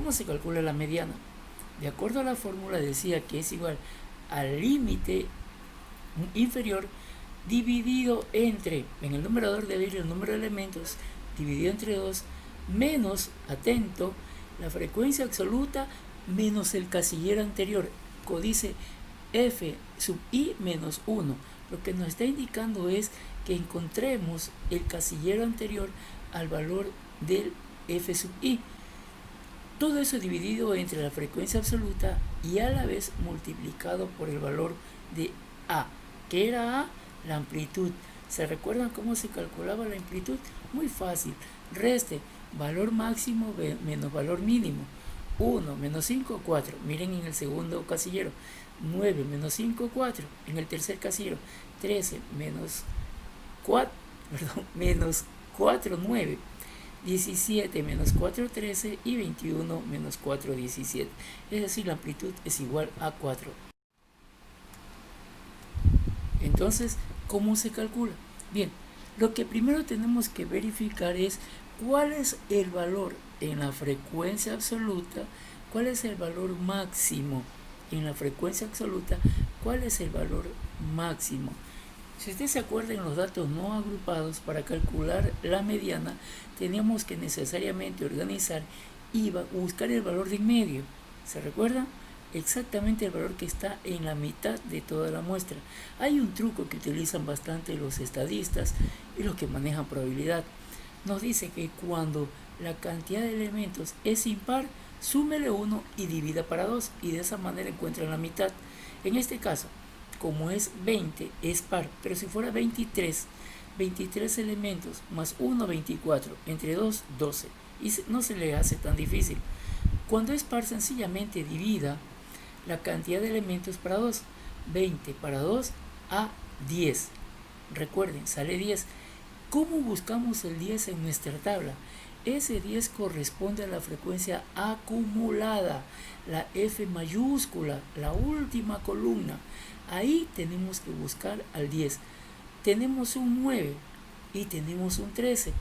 ¿Cómo se calcula la mediana? De acuerdo a la fórmula decía que es igual al límite inferior dividido entre, en el numerador debe ir el número de elementos, dividido entre 2, menos, atento, la frecuencia absoluta menos el casillero anterior, códice f sub i menos 1. Lo que nos está indicando es que encontremos el casillero anterior al valor del f sub i. Todo eso dividido entre la frecuencia absoluta y a la vez multiplicado por el valor de a. ¿Qué era a? La amplitud. ¿Se recuerdan cómo se calculaba la amplitud? Muy fácil. Reste valor máximo menos valor mínimo. 1 menos 5, 4. Miren en el segundo casillero. 9 menos 5, 4. En el tercer casillero. 13 menos 4, menos 4, 9. 17 menos 4, 13 y 21 menos 4, 17. Es decir, la amplitud es igual a 4. Entonces, ¿cómo se calcula? Bien, lo que primero tenemos que verificar es cuál es el valor en la frecuencia absoluta, cuál es el valor máximo en la frecuencia absoluta, cuál es el valor máximo. Si usted se acuerda, en los datos no agrupados, para calcular la mediana, teníamos que necesariamente organizar y buscar el valor de en medio. ¿Se recuerda? Exactamente el valor que está en la mitad de toda la muestra. Hay un truco que utilizan bastante los estadistas y los que manejan probabilidad. Nos dice que cuando la cantidad de elementos es impar, súmele 1 y divida para 2, y de esa manera encuentran la mitad. En este caso, como es 20, es par, pero si fuera 23 elementos más 1, 24, entre 2, 12, y no se le hace tan difícil. Cuando es par, sencillamente divida la cantidad de elementos para 2, 20 para 2 a 10. Recuerden, sale 10. ¿Cómo buscamos el 10 en nuestra tabla? Ese 10 corresponde a la frecuencia acumulada, la F mayúscula, la última columna. Ahí tenemos que buscar al 10. Tenemos un 9 y tenemos un 13.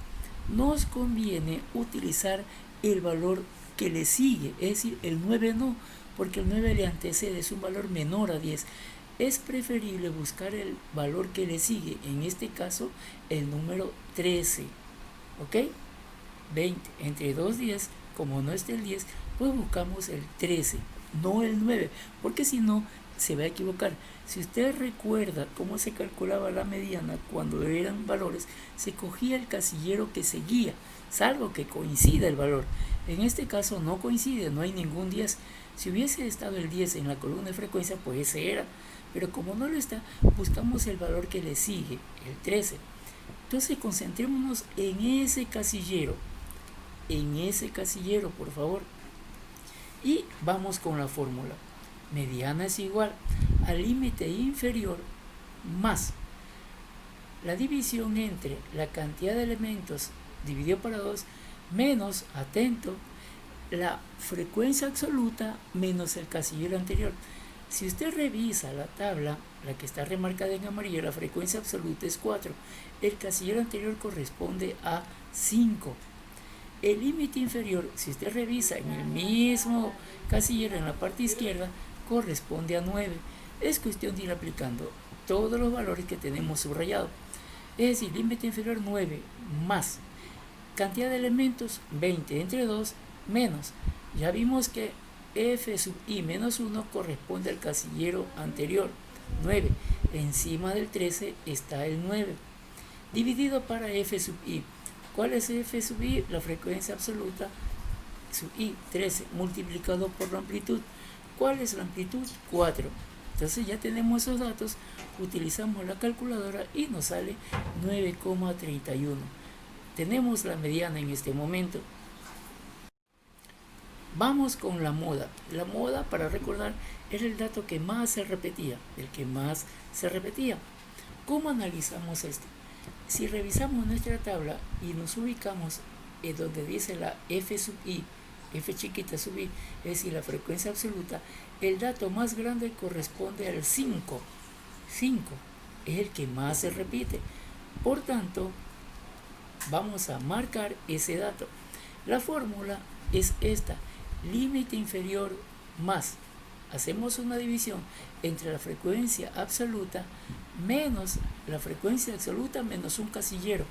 Nos conviene utilizar el valor que le sigue, es decir, el 9 no, porque el 9 le antecede, es un valor menor a 10. Es preferible buscar el valor que le sigue, en este caso el número 13. ¿Ok? 20 entre 2, 10, como no está el 10, pues buscamos el 13, no el 9, porque si no se va a equivocar. Si usted recuerda cómo se calculaba la mediana cuando eran valores, se cogía el casillero que seguía, salvo que coincida el valor. En este caso no coincide, no hay ningún 10. Si hubiese estado el 10 en la columna de frecuencia, pues ese era, pero como no lo está, buscamos el valor que le sigue, el 13. Entonces concentrémonos en ese casillero, por favor, y vamos con la fórmula. Mediana es igual al límite inferior más la división entre la cantidad de elementos dividido para 2 menos, atento, la frecuencia absoluta menos el casillero anterior. Si usted revisa la tabla, la que está remarcada en amarillo, la frecuencia absoluta es 4. El casillero anterior corresponde a 5. El límite inferior, si usted revisa en el mismo casillero en la parte izquierda, corresponde a 9. Es cuestión de ir aplicando todos los valores que tenemos subrayados. Es decir, límite inferior 9 más cantidad de elementos 20 entre 2 menos. Ya vimos que f sub i menos 1 corresponde al casillero anterior, 9. Encima del 13 está el 9. Dividido para f sub i. ¿Cuál es f sub i? La frecuencia absoluta sub i, 13, multiplicado por la amplitud. ¿Cuál es la amplitud? 4. Entonces ya tenemos esos datos, utilizamos la calculadora y nos sale 9,31. Tenemos la mediana en este momento. Vamos con la moda. La moda, para recordar, era el dato que más se repetía, el que más se repetía. ¿Cómo analizamos esto? Si revisamos nuestra tabla y nos ubicamos en donde dice la f sub i, f chiquita sub i, es decir, la frecuencia absoluta, el dato más grande corresponde al 5. 5 es el que más se repite. Por tanto, vamos a marcar ese dato. La fórmula es esta. límite inferior más, hacemos una división entre la frecuencia absoluta menos la frecuencia absoluta menos un casillero,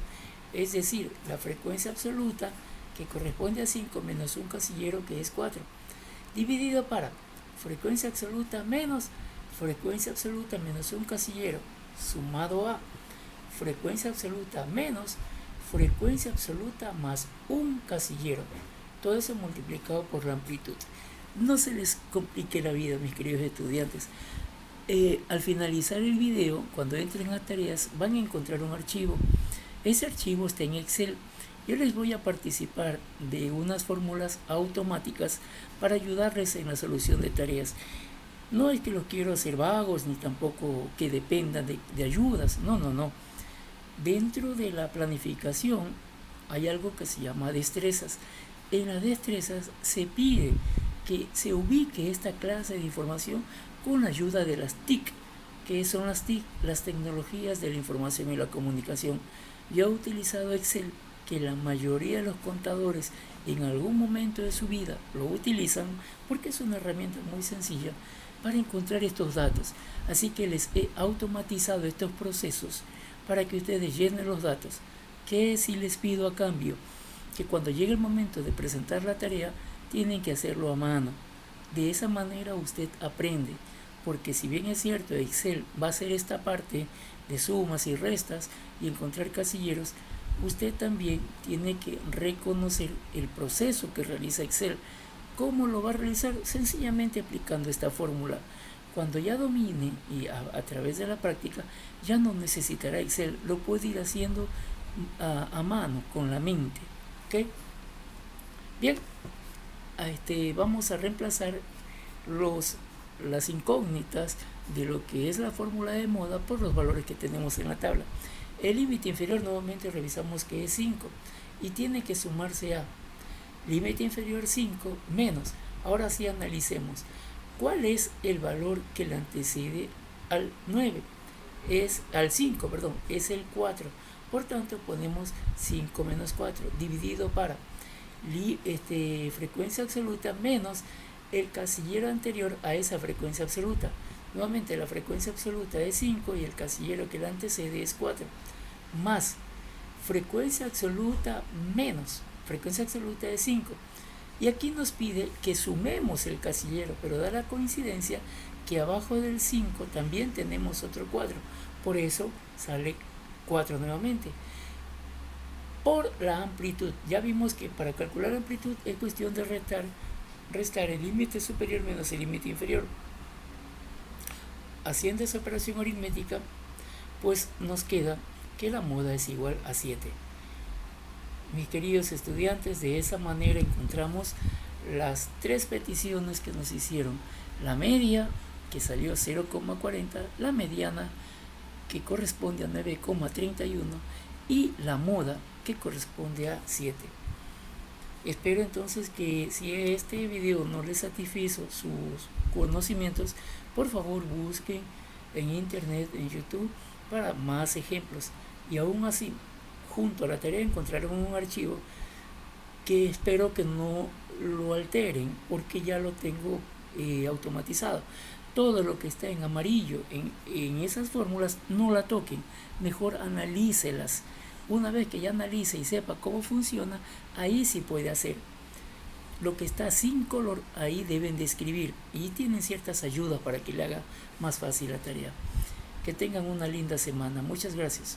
es decir, la frecuencia absoluta que corresponde a 5 menos un casillero que es 4, dividido para frecuencia absoluta menos un casillero sumado a frecuencia absoluta menos frecuencia absoluta más un casillero, todo eso multiplicado por la amplitud. No se les complique la vida, mis queridos estudiantes. Al finalizar el video, cuando entren a tareas, van a encontrar un archivo. Ese archivo está en Excel. Yo les voy a participar de unas fórmulas automáticas para ayudarles en la solución de tareas. No es que los quiero hacer vagos, ni tampoco que dependan de ayudas. No. Dentro de la planificación hay algo que se llama destrezas. En las destrezas se pide que se ubique esta clase de información con la ayuda de las TIC. ¿Qué son las TIC? Las tecnologías de la información y la comunicación. Yo he utilizado Excel, que la mayoría de los contadores en algún momento de su vida lo utilizan porque es una herramienta muy sencilla para encontrar estos datos. Así que les he automatizado estos procesos para que ustedes llenen los datos. ¿Qué si les pido a cambio? Que cuando llegue el momento de presentar la tarea, tienen que hacerlo a mano. De esa manera usted aprende, porque si bien es cierto, Excel va a hacer esta parte de sumas y restas y encontrar casilleros, usted también tiene que reconocer el proceso que realiza Excel. ¿Cómo lo va a realizar? Sencillamente aplicando esta fórmula. Cuando ya domine y a través de la práctica, ya no necesitará Excel, lo puede ir haciendo a mano, con la mente. ¿Ok? Bien, vamos a reemplazar las incógnitas de lo que es la fórmula de moda por los valores que tenemos en la tabla. El límite inferior nuevamente revisamos que es 5 y tiene que sumarse a límite inferior 5 menos. Ahora sí analicemos. ¿Cuál es el valor que le antecede al 9? Al 5, es el 4. Por tanto, ponemos 5 menos 4 dividido para frecuencia absoluta menos el casillero anterior a esa frecuencia absoluta. Nuevamente la frecuencia absoluta es 5 y el casillero que la antecede es 4, más frecuencia absoluta menos frecuencia absoluta es 5. Y aquí nos pide que sumemos el casillero, pero da la coincidencia que abajo del 5 también tenemos otro 4, por eso sale 4 nuevamente. Por la amplitud, ya vimos que para calcular la amplitud es cuestión de restar el límite superior menos el límite inferior. Haciendo esa operación aritmética, pues nos queda que la moda es igual a 7. Mis queridos estudiantes, de esa manera encontramos las 3 peticiones que nos hicieron: la media, que salió 0,40, la mediana, que corresponde a 9,31, y la moda, que corresponde a 7. Espero entonces que si este video no les satisfizo sus conocimientos, por favor busquen en internet, en YouTube, para más ejemplos. Y aún así, junto a la tarea encontraron un archivo que espero que no lo alteren, porque ya lo tengo automatizado. Todo lo que está en amarillo en esas fórmulas, no la toquen, mejor analícelas. Una vez que ya analice y sepa cómo funciona, ahí sí puede hacer. Lo que está sin color, ahí deben de escribir, y tienen ciertas ayudas para que le haga más fácil la tarea. Que tengan una linda semana. Muchas gracias.